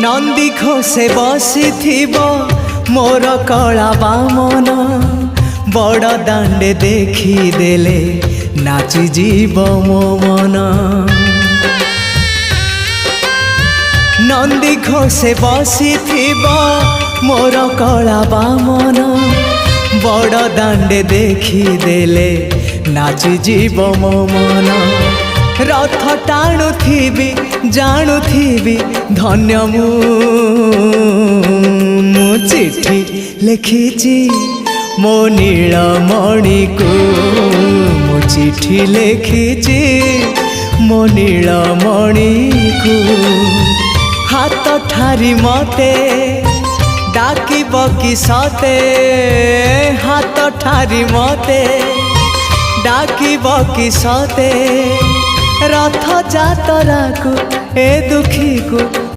नंदी घोषे बसी मोर कला बामन बड़ दांडे देखी देले नाची जीव मो मन। नंदी घोषे बसी मोर कला बामन बड़ दांडे देखी देले नाची जीव मो मन। रथ टाणुथिबी जाणुथिबी धन्य मु चिट्ठी लिखिची मो नीलमणि को मु चिट्ठी लिखिची मो नीलमणि को। हाथ ठारी मते डाकिब कि सते हाथ ठारी मते डाकिब कि सते रथ जातरा को ए दुखी को